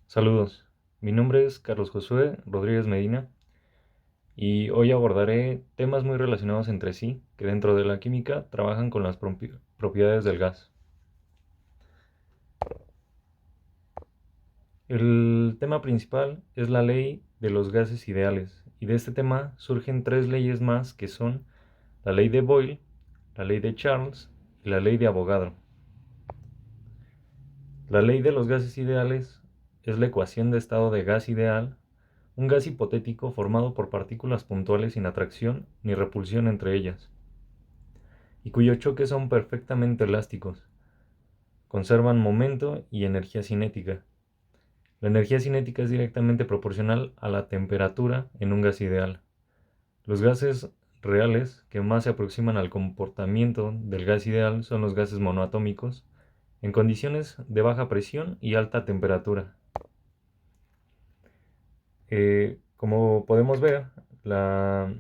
Saludos, mi nombre es Carlos Josué Rodríguez Medina y hoy abordaré temas muy relacionados entre sí que dentro de la química trabajan con las propiedades del gas. El tema principal es la ley de los gases ideales y de este tema surgen tres leyes más que son la ley de Boyle, la ley de Charles y la ley de Avogadro. La ley de los gases ideales es la ecuación de estado de gas ideal, un gas hipotético formado por partículas puntuales sin atracción ni repulsión entre ellas, y cuyos choques son perfectamente elásticos, conservan momento y energía cinética. La energía cinética es directamente proporcional a la temperatura en un gas ideal. Los gases reales que más se aproximan al comportamiento del gas ideal son los gases monoatómicos en condiciones de baja presión y alta temperatura. Como podemos ver, la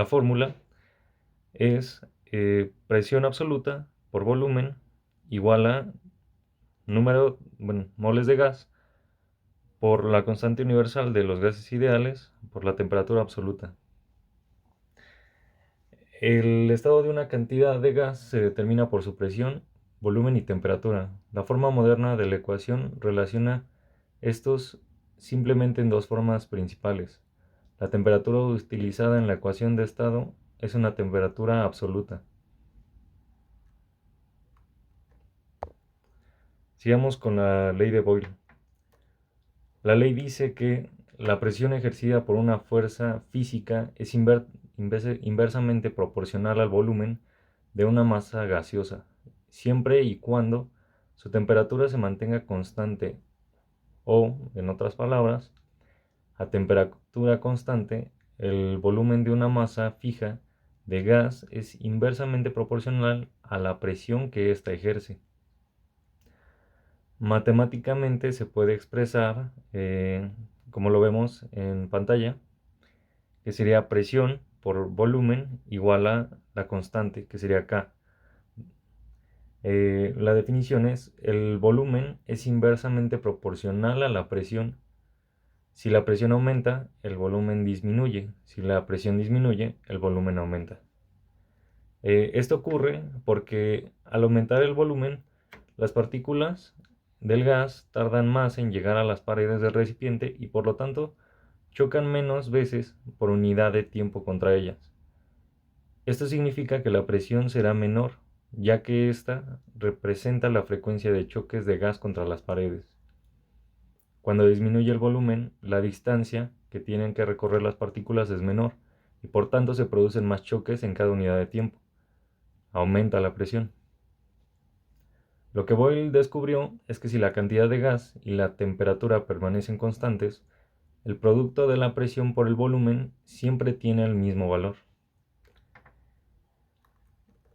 fórmula es presión absoluta por volumen igual a moles de gas por la constante universal de los gases ideales por la temperatura absoluta. El estado de una cantidad de gas se determina por su presión, volumen y temperatura. La forma moderna de la ecuación relaciona estos simplemente en dos formas principales. La temperatura utilizada en la ecuación de estado es una temperatura absoluta. Sigamos con la ley de Boyle. La ley dice que la presión ejercida por una fuerza física es inversamente proporcional al volumen de una masa gaseosa, siempre y cuando su temperatura se mantenga constante o, en otras palabras, a temperatura constante, el volumen de una masa fija de gas es inversamente proporcional a la presión que ésta ejerce. Matemáticamente se puede expresar, como lo vemos en pantalla, que sería presión por volumen igual a la constante, que sería K. La definición es: el volumen es inversamente proporcional a la presión. Si la presión aumenta, el volumen disminuye. Si la presión disminuye, el volumen aumenta. Esto ocurre porque al aumentar el volumen, las partículas del gas tardan más en llegar a las paredes del recipiente y por lo tanto chocan menos veces por unidad de tiempo contra ellas. Esto significa que la presión será menor, ya que ésta representa la frecuencia de choques de gas contra las paredes. Cuando disminuye el volumen, la distancia que tienen que recorrer las partículas es menor y por tanto se producen más choques en cada unidad de tiempo. Aumenta la presión. Lo que Boyle descubrió es que si la cantidad de gas y la temperatura permanecen constantes, el producto de la presión por el volumen siempre tiene el mismo valor.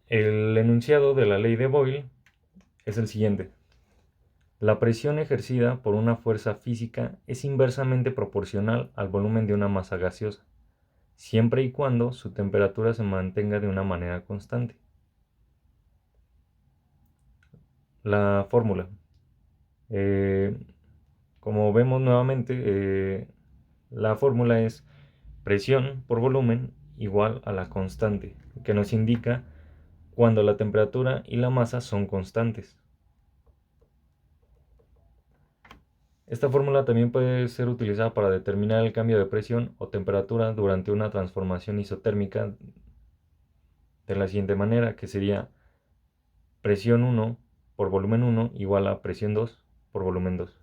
El enunciado de la ley de Boyle es el siguiente: la presión ejercida por una fuerza física es inversamente proporcional al volumen de una masa gaseosa, siempre y cuando su temperatura se mantenga de una manera constante. La fórmula. Eh, Como vemos nuevamente, la fórmula es presión por volumen igual a la constante, que nos indica cuando la temperatura y la masa son constantes. Esta fórmula también puede ser utilizada para determinar el cambio de presión o temperatura durante una transformación isotérmica de la siguiente manera, que sería presión 1 por volumen 1 igual a presión 2 por volumen 2.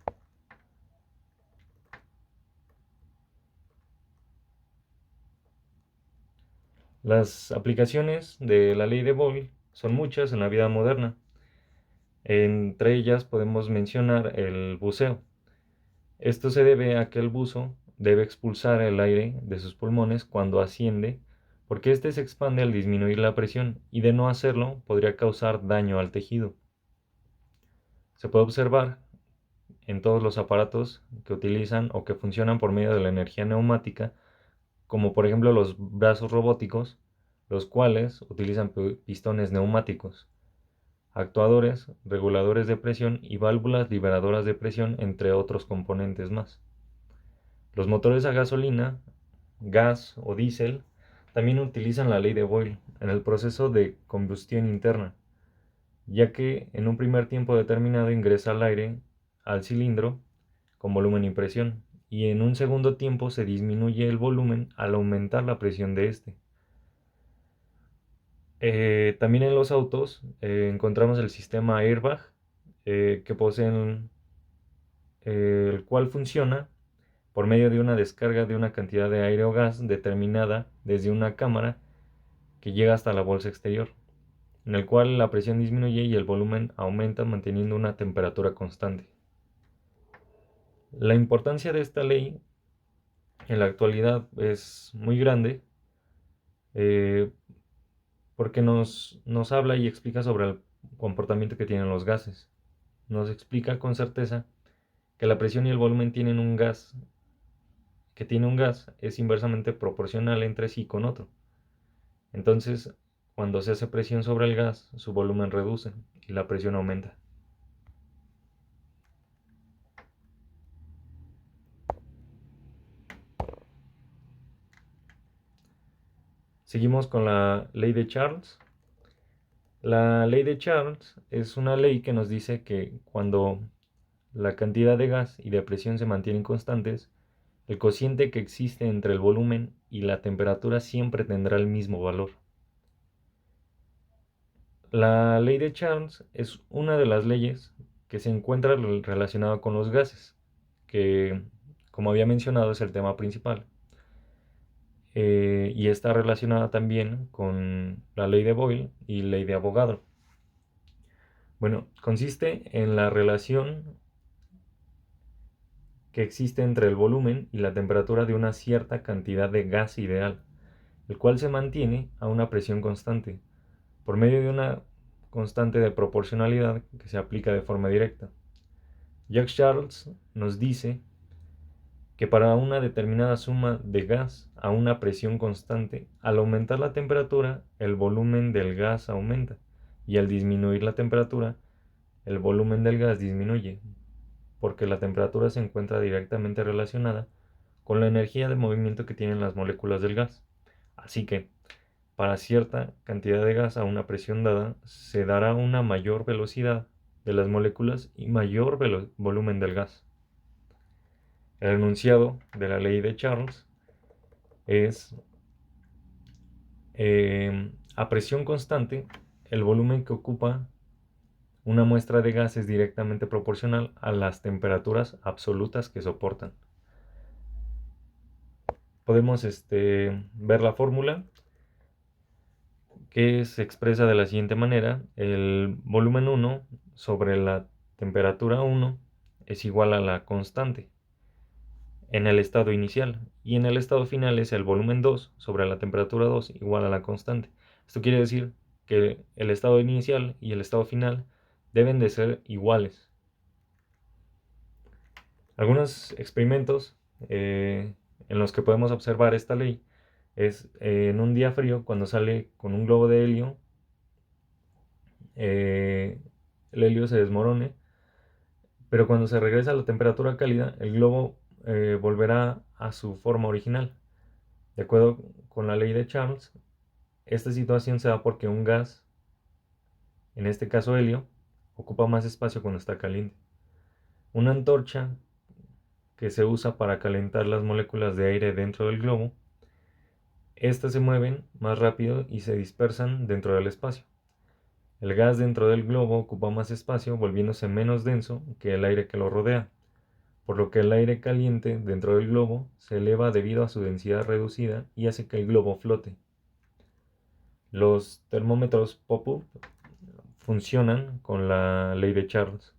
Las aplicaciones de la ley de Boyle son muchas en la vida moderna. Entre ellas podemos mencionar el buceo. Esto se debe a que el buzo debe expulsar el aire de sus pulmones cuando asciende, porque éste se expande al disminuir la presión y de no hacerlo podría causar daño al tejido. Se puede observar en todos los aparatos que utilizan o que funcionan por medio de la energía neumática, como por ejemplo los brazos robóticos, los cuales utilizan pistones neumáticos. actuadores, reguladores de presión y válvulas liberadoras de presión, entre otros componentes más. Los motores a gasolina, gas o diésel también utilizan la ley de Boyle en el proceso de combustión interna, ya que en un primer tiempo determinado ingresa el aire al cilindro con volumen y presión, y en un segundo tiempo se disminuye el volumen al aumentar la presión de este. También en los autos encontramos el sistema airbag, que poseen, el cual funciona por medio de una descarga de una cantidad de aire o gas determinada desde una cámara que llega hasta la bolsa exterior, en el cual la presión disminuye y el volumen aumenta manteniendo una temperatura constante. La importancia de esta ley en la actualidad es muy grande, eh, porque nos habla y explica sobre el comportamiento que tienen los gases. Nos explica con certeza que la presión y el volumen que tiene un gas es inversamente proporcional entre sí con otro. Entonces, cuando se hace presión sobre el gas, su volumen reduce y la presión aumenta. Seguimos con la ley de Charles. La ley de Charles es una ley que nos dice que cuando la cantidad de gas y de presión se mantienen constantes, el cociente que existe entre el volumen y la temperatura siempre tendrá el mismo valor. La ley de Charles es una de las leyes que se encuentra relacionada con los gases, que, como había mencionado, es el tema principal. Y está relacionada también con la ley de Boyle y ley de Avogadro. Bueno, consiste en la relación que existe entre el volumen y la temperatura de una cierta cantidad de gas ideal, el cual se mantiene a una presión constante, por medio de una constante de proporcionalidad que se aplica de forma directa. Jacques Charles nos dice que para una determinada suma de gas a una presión constante, al aumentar la temperatura, el volumen del gas aumenta, y al disminuir la temperatura, el volumen del gas disminuye, porque la temperatura se encuentra directamente relacionada con la energía de movimiento que tienen las moléculas del gas. Así que, para cierta cantidad de gas a una presión dada, se dará una mayor velocidad de las moléculas y mayor volumen del gas. El enunciado de la ley de Charles es: a presión constante, el volumen que ocupa una muestra de gas es directamente proporcional a las temperaturas absolutas que soportan. Podemos ver la fórmula, que se expresa de la siguiente manera: el volumen 1 sobre la temperatura 1 es igual a la constante en el estado inicial, y en el estado final es el volumen 2 sobre la temperatura 2 igual a la constante. Esto quiere decir que el estado inicial y el estado final deben de ser iguales. Algunos experimentos en los que podemos observar esta ley es en un día frío, cuando sale con un globo de helio, el helio se desmorone, pero cuando se regresa a la temperatura cálida, el globo volverá a su forma original. De acuerdo con la ley de Charles, esta situación se da porque un gas, en este caso helio, ocupa más espacio cuando está caliente. Una antorcha que se usa para calentar las moléculas de aire dentro del globo, estas se mueven más rápido y se dispersan dentro del espacio. El gas dentro del globo ocupa más espacio, volviéndose menos denso que el aire que lo rodea, por lo que el aire caliente dentro del globo se eleva debido a su densidad reducida y hace que el globo flote. Los termómetros pop-up funcionan con la ley de Charles.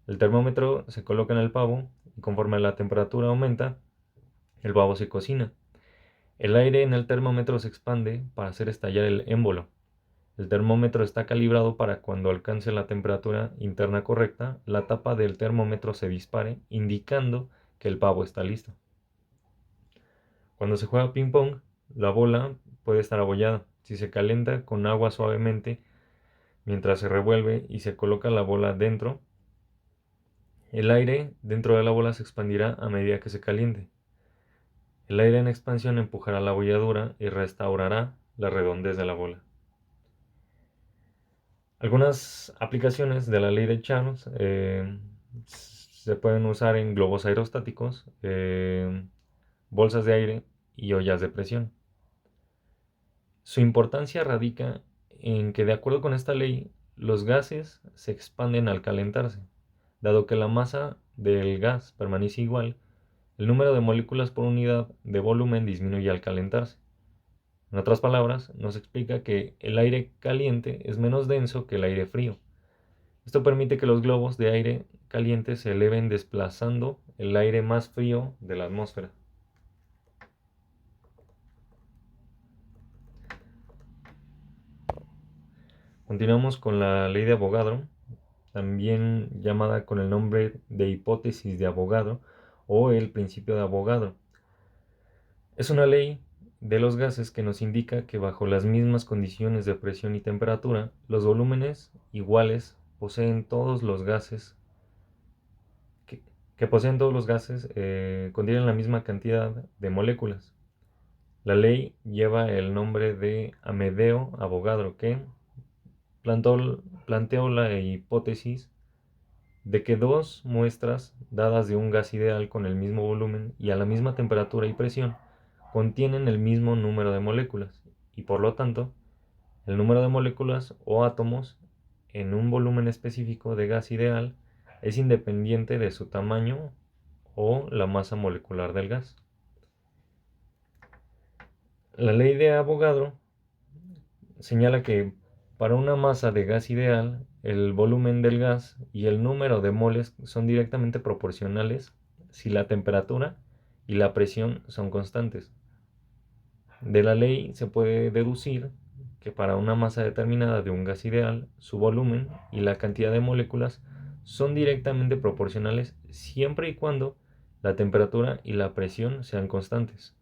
El termómetro se coloca en el pavo y conforme la temperatura aumenta, el pavo se cocina. El aire en el termómetro se expande para hacer estallar el émbolo. El termómetro está calibrado para cuando alcance la temperatura interna correcta, la tapa del termómetro se dispare, indicando que el pavo está listo. Cuando se juega ping pong, la bola puede estar abollada. Si se calienta con agua suavemente, Mientras se revuelve y se coloca la bola dentro, el aire dentro de la bola se expandirá a medida que se caliente. El aire en expansión empujará la bolladura y restaurará la redondez de la bola. Algunas aplicaciones de la ley de Charles se pueden usar en globos aerostáticos, bolsas de aire y ollas de presión. Su importancia radica en que, de acuerdo con esta ley, los gases se expanden al calentarse. Dado que la masa del gas permanece igual, el número de moléculas por unidad de volumen disminuye al calentarse. En otras palabras, nos explica que el aire caliente es menos denso que el aire frío. Esto permite que los globos de aire caliente se eleven desplazando el aire más frío de la atmósfera. Continuamos con la ley de Avogadro, también llamada con el nombre de hipótesis de Avogadro o el principio de Avogadro. Es una ley de los gases que nos indica que bajo las mismas condiciones de presión y temperatura, los volúmenes iguales poseen todos los gases que poseen todos los gases contienen la misma cantidad de moléculas. La ley lleva el nombre de Amedeo Avogadro, que planteó la hipótesis de que dos muestras dadas de un gas ideal con el mismo volumen y a la misma temperatura y presión contienen el mismo número de moléculas y por lo tanto el número de moléculas o átomos en un volumen específico de gas ideal es independiente de su tamaño o la masa molecular del gas. La ley de Avogadro señala que para una masa de gas ideal, el volumen del gas y el número de moles son directamente proporcionales si la temperatura y la presión son constantes. De la ley se puede deducir que para una masa determinada de un gas ideal, su volumen y la cantidad de moléculas son directamente proporcionales siempre y cuando la temperatura y la presión sean constantes.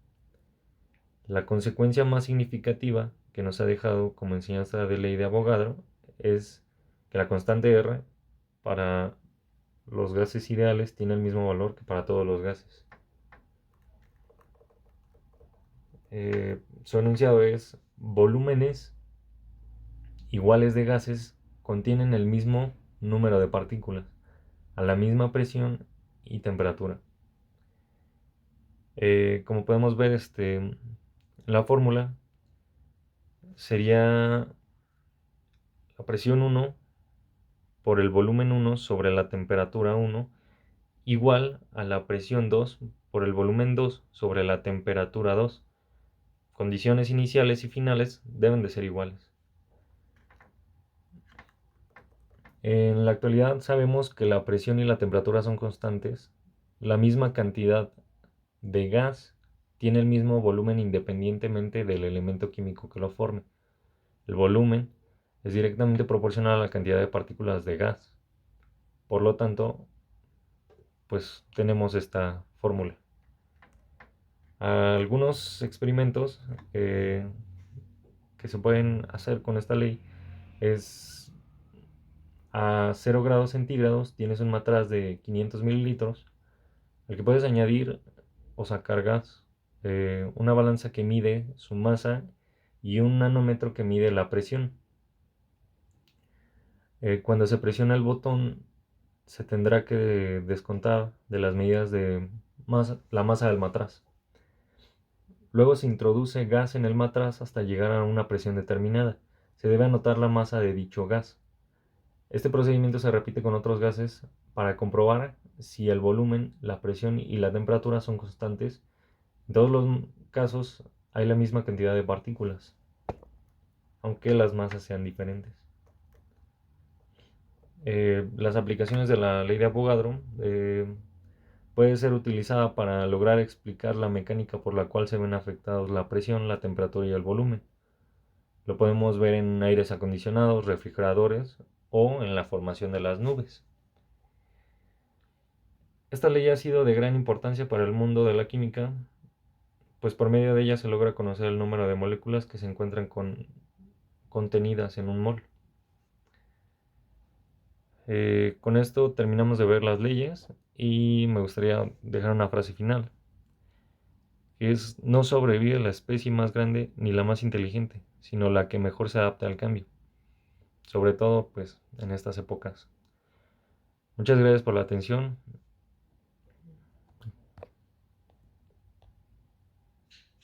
La consecuencia más significativa que nos ha dejado como enseñanza de ley de Avogadro es que la constante R para los gases ideales tiene el mismo valor que para todos los gases. Su enunciado es: volúmenes iguales de gases contienen el mismo número de partículas a la misma presión y temperatura. Como podemos ver, la fórmula sería la presión 1 por el volumen 1 sobre la temperatura 1 igual a la presión 2 por el volumen 2 sobre la temperatura 2. Condiciones iniciales y finales deben de ser iguales. En la actualidad sabemos que la presión y la temperatura son constantes. La misma cantidad de gas tiene el mismo volumen independientemente del elemento químico que lo forme. El volumen es directamente proporcional a la cantidad de partículas de gas. Por lo tanto, pues tenemos esta fórmula. Algunos experimentos que se pueden hacer con esta ley es: a 0 grados centígrados tienes un matraz de 500 mililitros al que puedes añadir o sacar gas, una balanza que mide su masa y un nanómetro que mide la presión. Cuando se presiona el botón se tendrá que descontar de las medidas de la masa del matraz. Luego se introduce gas en el matraz hasta llegar a una presión determinada. Se debe anotar la masa de dicho gas. Este procedimiento se repite con otros gases para comprobar si el volumen, la presión y la temperatura son constantes. En todos los casos hay la misma cantidad de partículas, aunque las masas sean diferentes. Las aplicaciones de la ley de Avogadro puede ser utilizada para lograr explicar la mecánica por la cual se ven afectados la presión, la temperatura y el volumen. Lo podemos ver en aires acondicionados, refrigeradores o en la formación de las nubes. Esta ley ha sido de gran importancia para el mundo de la química, pues por medio de ella se logra conocer el número de moléculas que se encuentran contenidas en un mol. Con esto terminamos de ver las leyes y me gustaría dejar una frase final, que es: no sobrevive la especie más grande ni la más inteligente, sino la que mejor se adapta al cambio, sobre todo pues en estas épocas. Muchas gracias por la atención.